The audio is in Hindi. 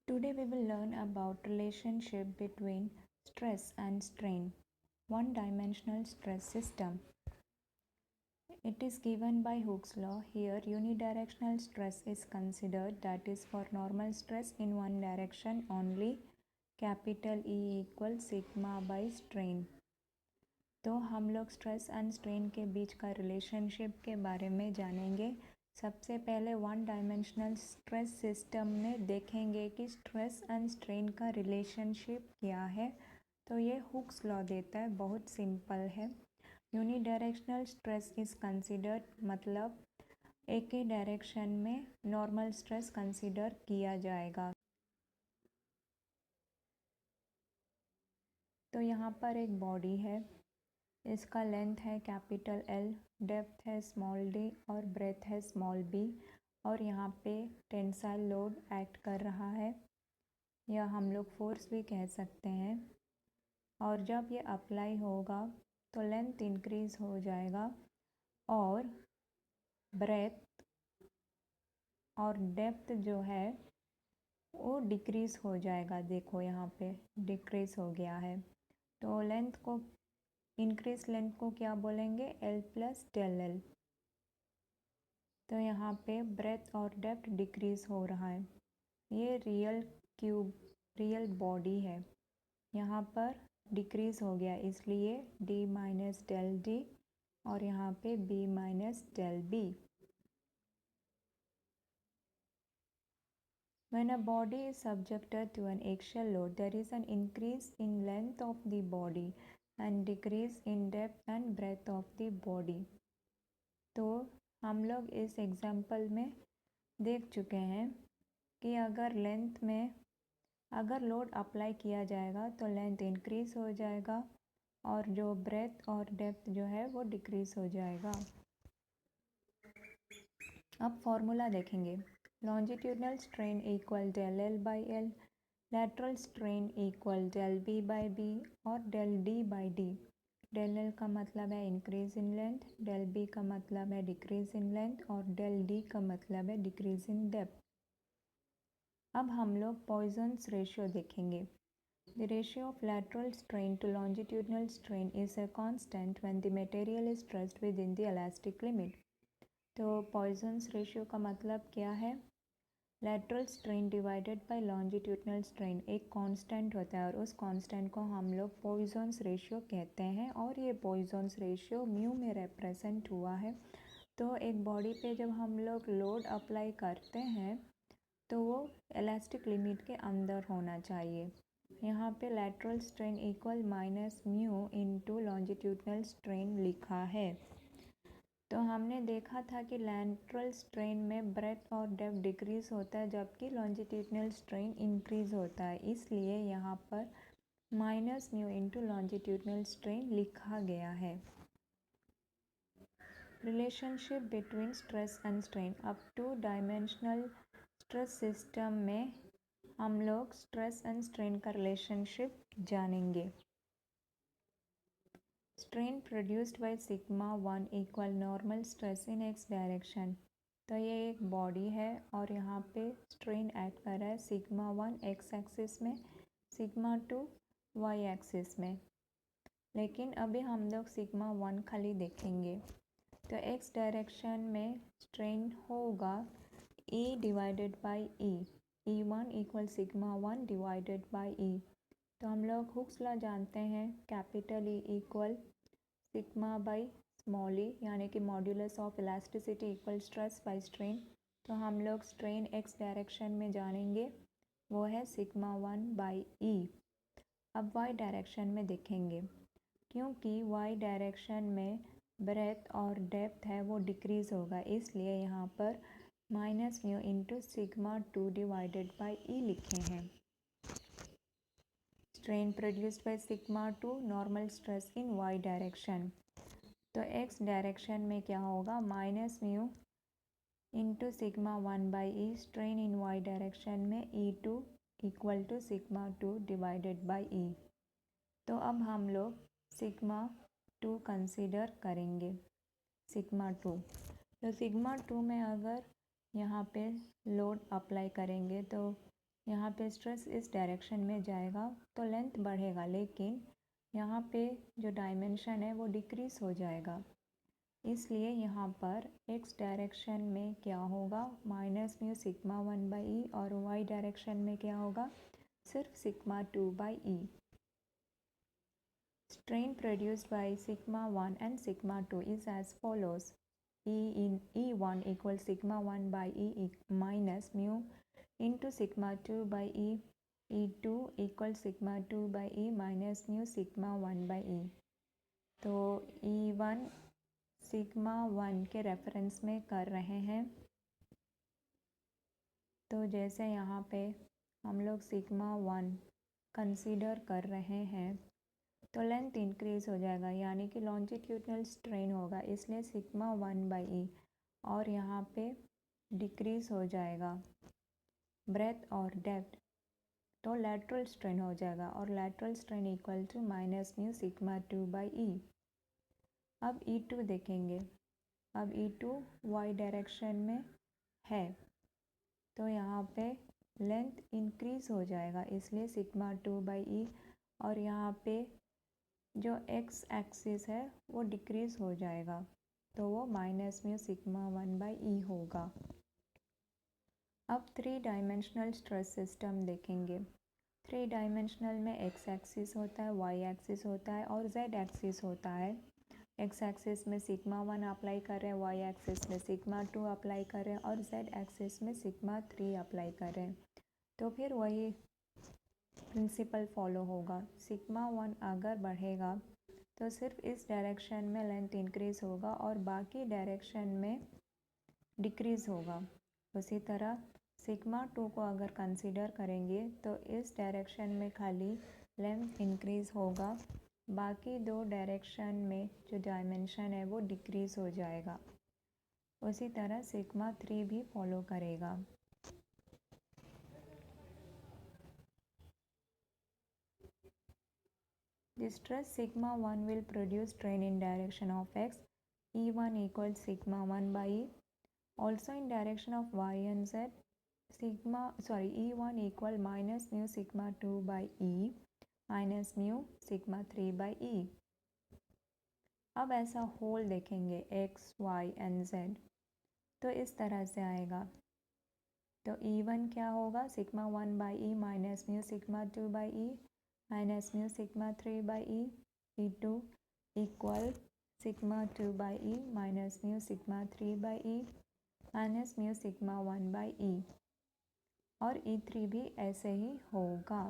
Today we will learn about relationship between stress and strain. One-dimensional stress system. It is given by Hooke's law. Here unidirectional stress is considered, that is for normal stress in one direction only, capital E equal sigma by strain. तो हम लोग स्ट्रेस एंड स्ट्रेन के बीच का रिलेशनशिप के बारे में जानेंगे। सबसे पहले वन डायमेंशनल स्ट्रेस सिस्टम में देखेंगे कि स्ट्रेस एंड स्ट्रेन का रिलेशनशिप क्या है। तो ये हुक्स लॉ देता है, बहुत सिंपल है। यूनिडायरेक्शनल स्ट्रेस इज कंसिडर्ड, मतलब एक ही डायरेक्शन में नॉर्मल स्ट्रेस कंसिडर किया जाएगा। तो यहाँ पर एक बॉडी है, इसका लेंथ है कैपिटल L, डेप्थ है स्मॉल d और ब्रेथ है स्मॉल b, और यहाँ पे टेंसाइल लोड एक्ट कर रहा है, या हम लोग फोर्स भी कह सकते हैं। और जब ये अप्लाई होगा तो लेंथ इंक्रीज हो जाएगा और ब्रेथ और डेप्थ जो है वो डिक्रीज हो जाएगा। देखो यहाँ पे डिक्रीज हो गया है। तो लेंथ को, इंक्रीज लेंथ को क्या बोलेंगे? L plus del L। तो यहाँ पे ब्रेथ और डेप्थ डिक्रीज हो रहा है। ये रियल बॉडी है, यहाँ पर डिक्रीज हो गया, इसलिए D माइनस डेल D और यहाँ पे B minus del B। When a body is subjected to an axial load, there is an increase in length of the body and decrease in depth and breadth of the body. तो हम लोग इस एग्जाम्पल में देख चुके हैं कि अगर लोड अप्लाई किया जाएगा तो लेंथ इंक्रीज हो जाएगा और जो ब्रेथ और डेप्थ जो है वो डिक्रीज हो जाएगा। अब फॉर्मूला देखेंगे। Longitudinal strain equal del L by L, lateral strain equal del B by B और del D by D। Del L का मतलब है increase in length, del B का मतलब है डिक्रीज इन लेंथ और डेल D का मतलब है डिक्रीज इन डेप्थ। अब हम लोग पॉइजन्स रेशियो देखेंगे। The ratio of lateral strain to longitudinal strain is a constant when the material is stressed within the elastic limit. तो पॉइजन्स रेशियो का मतलब क्या है? Lateral strain divided by longitudinal strain एक कांस्टेंट होता है और उस कांस्टेंट को हम लोग पॉइजन्स रेशियो कहते हैं, और ये पॉइजन्स रेशियो म्यू में रिप्रेजेंट हुआ है। तो एक बॉडी पे जब हम लोग लोड अप्लाई करते हैं तो वो इलास्टिक लिमिट के अंदर होना चाहिए। यहाँ पे lateral strain equal minus mu into longitudinal strain लिखा है। तो हमने देखा था कि लैटरल स्ट्रेन में ब्रेथ और डेप्थ डिक्रीज होता है जबकि लॉन्जिट्यूडनल स्ट्रेन इंक्रीज होता है, इसलिए यहाँ पर minus mu into longitudinal strain लिखा गया है। Relationship between stress and strain. अब टू डायमेंशनल स्ट्रेस सिस्टम में हम लोग स्ट्रेस एंड स्ट्रेन का रिलेशनशिप जानेंगे। Strain produced by sigma 1 equal normal stress in x direction. तो ये एक बॉडी है और यहाँ पे स्ट्रेन एक्ट कर रहा है सिग्मा 1 एक्स एक्सिस में, सिग्मा 2 वाई एक्सिस में। लेकिन अभी हम लोग सिग्मा 1 खाली देखेंगे। तो एक्स डायरेक्शन में स्ट्रेन होगा E divided by E, E1 equal sigma 1 divided by E। तो हम लोग हुक्स लॉ जानते हैं, capital E equal sigma by small e, यानी कि modulus of elasticity equal stress by strain. तो हम लोग स्ट्रेन एक्स डायरेक्शन में जानेंगे, वो है सिग्मा 1 बाई E। अब वाई डायरेक्शन में देखेंगे, क्योंकि वाई डायरेक्शन में ब्रेथ और डेप्थ है वो डिक्रीज होगा, इसलिए यहाँ पर minus mu into sigma 2 divided by E लिखे हैं। Strain produced by sigma 2 normal stress in Y direction. तो एक्स डायरेक्शन में क्या होगा? Minus mu into sigma 1 by E। Strain in Y direction में E2 equal to sigma 2 divided by E। तो अब हम लोग सिग्मा 2 कंसीडर करेंगे। सिग्मा 2, तो सिग्मा 2 में अगर यहाँ पे लोड अप्लाई करेंगे तो यहाँ पे स्ट्रेस इस डायरेक्शन में जाएगा तो लेंथ बढ़ेगा, लेकिन यहाँ पे जो डायमेंशन है वो डिक्रीज़ हो जाएगा। इसलिए यहाँ पर x डायरेक्शन में क्या होगा, माइनस म्यू सिग्मा 1/e, और y डायरेक्शन में क्या होगा, सिर्फ sigma 2/e। Strain produced by sigma 1 and sigma 2 is as follows. E1 equals sigma 1 by E minus mu into sigma 2 by E. E2 equals sigma 2 by E minus mu sigma 1 by E. तो E1 सिग्मा 1 के रेफरेंस में कर रहे हैं, तो जैसे यहाँ पे हम लोग सिग्मा 1 कंसीडर कर रहे हैं तो लेंथ इंक्रीज़ हो जाएगा, यानी कि लॉन्जिट्यूडनल स्ट्रेन होगा, इसलिए सिग्मा 1/e, और यहाँ पे डिक्रीज़ हो जाएगा ब्रेथ और डेप्थ, तो लैटरल स्ट्रेन हो जाएगा, और lateral strain equal to minus mu sigma 2/e। अब E2 देखेंगे। अब E2 y डायरेक्शन में है, तो यहाँ पे लेंथ इंक्रीज़ हो जाएगा, इसलिए सिग्मा 2/e, और यहाँ पे जो x एक्सिस है वो डिक्रीज़ हो जाएगा, तो वो माइनस म्यू सिग्मा 1/e होगा। अब 3 डायमेंशनल स्ट्रेस सिस्टम देखेंगे। 3 डायमेंशनल में x एक्सिस होता है, y एक्सिस होता है और z एक्सिस होता है। x एक्सिस में सिग्मा 1 अप्लाई कर रहे हैं, y एक्सिस में सिग्मा 2 अप्लाई कर रहे हैं और z एक्सिस में सिग्मा 3 अप्लाई कर रहे हैं। तो फिर वही प्रिंसिपल फॉलो होगा। सिग्मा 1 अगर बढ़ेगा तो सिर्फ इस डायरेक्शन में लेंथ इंक्रीज़ होगा और बाकी डायरेक्शन में डिक्रीज़ होगा। उसी तरह सिग्मा 2 को अगर कंसीडर करेंगे तो इस डायरेक्शन में खाली लेंथ इंक्रीज़ होगा, बाकी 2 डायरेक्शन में जो डायमेंशन है वो डिक्रीज़ हो जाएगा। उसी तरह सिग्मा 3 भी फॉलो करेगा। The stress sigma 1 will produce strain in direction of x. E1 equals sigma 1/e. Also in direction of y and z, E1 equal minus mu sigma 2/e minus mu sigma 3/e. अब ऐसा होल देखेंगे x, y and z, तो इस तरह से आएगा। तो E1 क्या होगा, sigma 1/e minus mu sigma 2/e minus mu sigma 3/e। E2 equal sigma 2/e minus mu sigma 3/e minus mu sigma 1/e, और E3 भी ऐसे ही होगा।